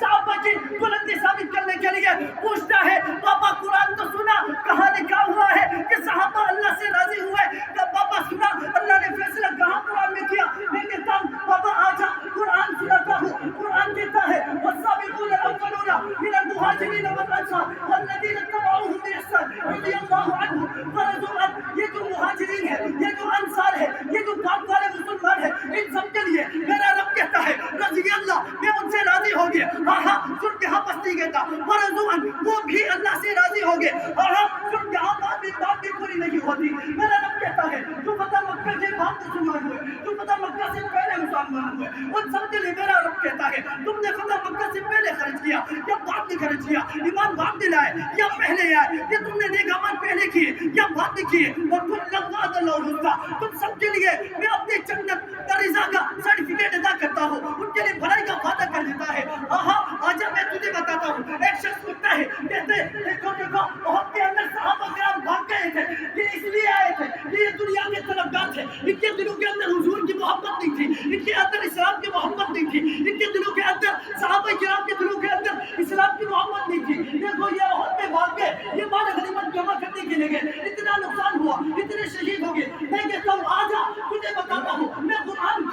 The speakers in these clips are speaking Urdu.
صحابہ کی بلندی ثابت کرنے کے لیے پوچھتا ہے پاپا قرآن تو سنا، کہاں لکھا ہوا ہے کہ صحابہ اللہ سے راضی ہوئے؟ کہ پاپا سنا اللہ نے فیصلہ کہاں قرآن میں کیا؟ میں کہتا ہوں پاپا آجا قرآن سناتا ہوں، قرآن کہتا ہے والسابقون الاولون من المہاجرین والانصار والذین اتبعوهم بإحسان رضی اللہ عنہم ورضوا عنہ. یہ جو مہاجرین ہے، یہ جو انصار ہے، یہ جو پاک والے مسلمان ہیں، ان سب کے لیے میرا رب کہتا ہے رضی اللہ، میں ان سے راضی ہو گیا. آہا سن کے ہاں پستی کہتا ورضوا عنہ، وہ بھی اللہ سے راضی ہو گئے. آہا سن کے ہاں بات بھی پوری نہیں ہوتی. میرا رب کہتا ہے جو پتہ مکہ کے بعد مسلمان ہوئے، جو پتہ مکہ سے پہلے مسلمان ہوئے، ان سب کے لیے میرا رب کہتا ہے تم نے فتح مکہ سے پہلے خرچ کیا یا بعد میں خرچ کیا، ایمان بعد میں لائے یا پہلے آئے، یہ تم نے نیک عمل پہلے کیے یا بعد میں کیے. وَكُلًّا وَعَدَ اللَّهُ الْحُسْنَىٰ، تم سب کے لیے میں اپنے جنت کا رضا کا سرٹیفکیٹ ادا کرتا ہوں، ان کے لیے بھلائی کا وعدہ کر دیتا ہے. آہا آجا میں تجھے بتاتا ہوں. ایک شخص اٹھتا ہے کہتے دیکھو دیکھو بہت کے اندر صحابہ کرام بھاگ گئے تھے، یہ اس لیے آئے تھے کہ یہ دنیا کے طلبگار تھے، ان کے دلوں کے اندر حضور کی محبت نہیں تھی، ان کے اندر اسلام کی محبت نہیں تھی، ان کے دلوں کے اندر صحابہ کرام کے دلوں کے اندر اسلام کی محبت نہیں تھی. دیکھو یہ بہت میں بھاگ گئے، یہ مال غنیمت جمع کرنے کے لیے گئے، اتنا نقصان ہوا، اتنے شہید ہو گئے. میں کہتا ہوں آجا تجھے بتاتا ہوں، میں قرآن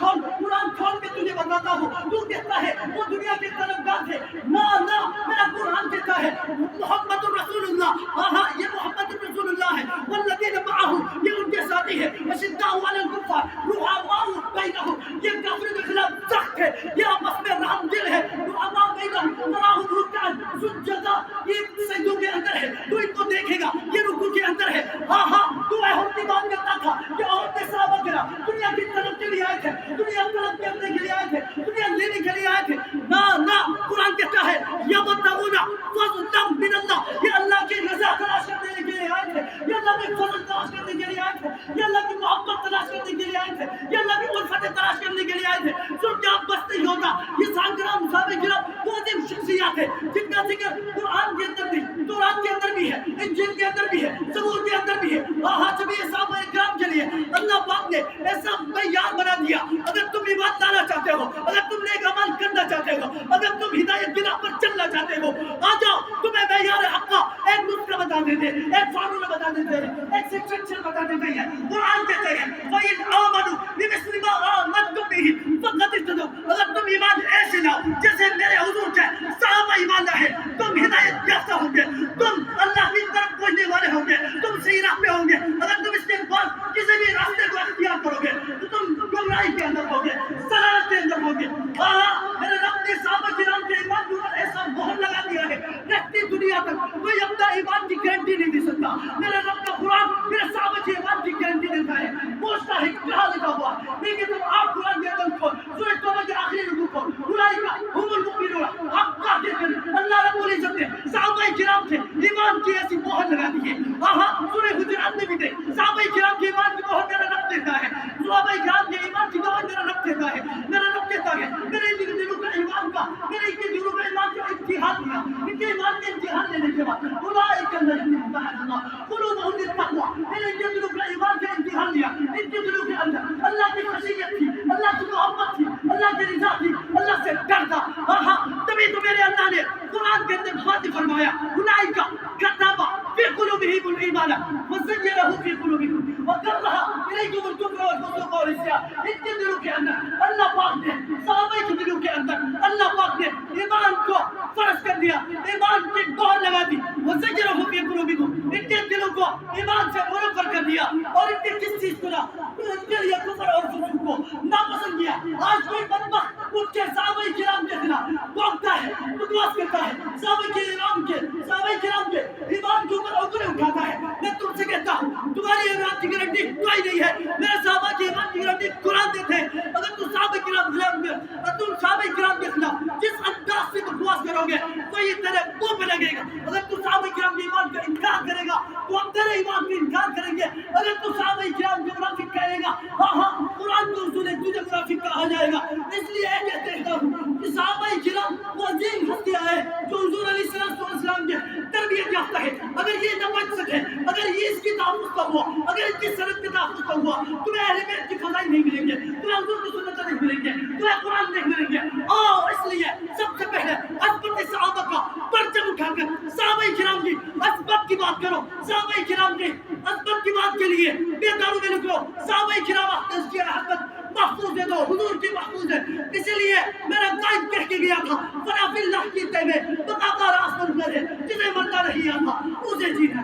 کھول کے تجھے بتاتا ہوں. تو کہتا ہے وہ دنیا کے طلبگار تھے، نہ میرا قرآن کہتا ہے محمد الرسول اللہ. آہا یہ محمد الرسول اللہ ہے. والذین معه یہ ان کے ساتھی ہے. اشداء علی الکفار رحماء بینہم، یہ کافروں کے خلاف سخت ہے، یہ آپس میں رحم دل ہے. رحماء بینہم تراہم رکعا سجدا، یہ سجدوں کے اندر ہے، تو ان کو دیکھے گا یہ رکوع کے اندر ہے. آہا تو عہد کی بات کرتا تھا کہ عہد کے صحابہ کرام دنیا کی طلب کے لیے آئے تھے، دنیا طلب کرنے کے لیے آئے تھے، دنیا لینے کے لیے آئے تھے. نہ قرآن کہتا ہے یبتغون فضلا من اللہ، یہ اللہ کی رضا تلاش کرنے کے لیے آئے تھے، یہ اللہ کی فضل تلاش کرنے کے لیے آئے تھے، یہ اللہ کی محبت تلاش کرنے کے لیے آئے تھے، یہ اللہ کی الفت تلاش کرنے کے لیے آئے تھے. جو کیا بس نہیں ہوتا. یہ صحابہ کرام وہ عظیم شخصیات ہیں جن کا ذکر قرآن کے اندر بھی، تورات کے اندر بھی ہے، انجیل کے اندر بھی ہے، زبور کے اندر بھی ہے. آہا جب یہ صحابہ کرام کے لیے اللہ پاک نے ایسا معیار بنا دیا، اگر تم ایمان لانا چاہتے ہو، اگر تم نیک عمل کرنا چاہتے ہو، اگر تم ہدایت کی راہ پر چلنا چاہتے ہو، آ جاؤ تمہیں معیار حق کا ایک نسخہ بتا دیتے، ایک فارمولہ بتا دیتے ہیں، ایک سیکشن بتا دیتے ہیں. قرآن کہتے ہیں وَإِنْ آمَنُوا بِمِثْلِ مَا آمَنْتُمْ بِهِ فَقَدِ اهْتَدَوْا، اگر تم ایمان ایسے لاؤ جیسے میرے حضور کے صحابہ ایمان لائے، تم ہدایت یافتہ ہوں گے، تم اللہ کی طرف پہنچنے والے ہوں گے، تم صحیح راہ پہ ہوں گے. اگر تم اس کے بعد کسی بھی راستے کو اختیار کرو گے تو تم گمراہی کے اندر ہوگے، ضلالت کے اندر ہوگے. میرے رب نے صحابہ کرام کے ایمان کے اوپر ایسا مہر لگا دیا ہے، رہتی دنیا تک کوئی اپنا ایمان کی گارنٹی نہیں دے سکتا. میرے رب کا قرآن میرے صحابہ کے ایمان کی گارنٹی دیتا ہے. پوچھتا ہے کہاں لکھا ہوا؟ لیکن تم آپ قرآن کے اندر کھول، سورہ توبہ کے آخری رکوع کھول، اولئک هم المؤمنون حقا. اللہ رب العزت نے صحابہ کرام کے ایمان کی ایسی مہر لگا دی ہے. آہا سورہ حجرات میں بھی دیکھ، صحابہ کرام کے ایمان کی مہر میرا رب دیتا ہے، صحابہ کرام کے ایمان کی مہر میرا رب دیتا ہے. میرا رب کہتا ہے میرے دلوں کا ایمان کا، میرے دلوں کا ایمان کا امتحان لیا. ان کے ایمان کے امتحان لینے کے بعد اولئک الذین امتحن اللہ قلوبهم للتقوی، میرے ان کے دلوں کا ایمان کا امتحان لیا. ان کے دلوں کے اندر اللہ کی خشیت تھی، اللہ کی محبت تھی، اللہ کی رضا تھی، اللہ سے ڈر تھا. تبھی تو میرے اللہ نے قرآن کے اندر بات فرمایا اولئک کتب فی قلوبہم الایمان وزینہ فی قلوبکم وکرہ الیکم الکفر والفسوق والعصیان. ان کے دلوں کے اندر اللہ پاک نے، صحابہ کے دلوں کے اندر اللہ پاک نے ایمان کو فرض کر دیا، ایمان کی مہر لگا دی. وزینہ فی قلوبکم، ان کے دلوں کو ایمان سے منور کر دیا. اور ان کے کس چیز کو نہ، ان کے لیے کفر اور فسوق کو ناپسند کیا. آج کوئی بدبخت اٹھ کے صحابہ کرام کے خلاف بھوکتا ہے، بکواس کرتا ہے، صحابہ کرام کے ایمان کے اوپر انگلی اٹھاتا ہے. میں تم سے کہتا ہوں تمہاری ایمان کی گارنٹی کوئی نہیں ہے، میرے صحابہ کی ایمان کی گارنٹی قرآن دیتے ہیں. اگر تم صحابہ کرام کے خلاف جس انداز سے بکواس کرو گے تو یہ تیرے منہ پہ لگے گا. اگر تم صحابہ کرام کے ایمان کا انکار کرے گا تو ہم تیرے ایمان کا انکار کریں گے. اگر تم صحابہ کرام کے منافق کہے گا، قرآن کو اصول ہے تجھے منافق کہا جائے گا. اس لیے کہتے ہیں کہ صحابہ کرام وہ عظیم ہستیاں ہیں جو حضور علیہ السلام کے تربیت یافتہ ہے. اگر یہ نہ بچ سکے، اگر یہ اس کی تحفظ کا ہوا، اگر اس کی سنت کے تحفظ کا ہوا، تمہیں اہل بیت کی فضائل نہیں ملیں گے، تمہیں حضور کی سنت نہیں ملیں گے، تمہیں قرآن نہیں ملیں گے. اس لیے سب سے پہلے عظمت کی بات کرو، صحابہ کرام کی عظمت کی بات کے لیے بیداروں میں لکھ لو، صحابہ کرام کی عظمت محفوظ ہے تو حضور کی محفوظ ہے. اسی لیے میرا قائد کہہ کے گیا تھا فنا فی اللہ کی تیمے بقا راس پر ہے، جسے مرنا نہیں آتا اسے جینا.